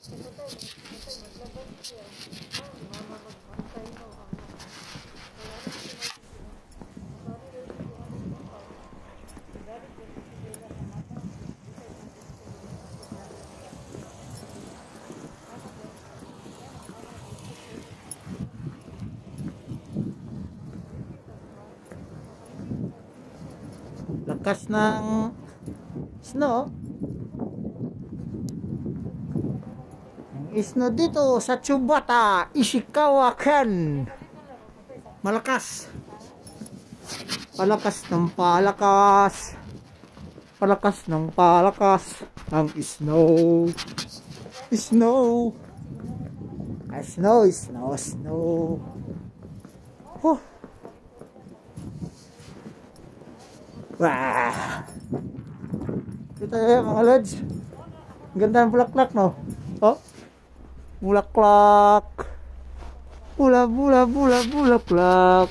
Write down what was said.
Lakas ng snow. Snow dito sa Chubata, Ishikawa, Ken. Malakas. Palakas ng palakas. Palakas ng palakas. Ang snow. Snow. Snow, snow, snow. Huh. Wah. Kita ya mga lods. Ganda ng bulaklak, no? Oh. Bulaklak. Bulaklak.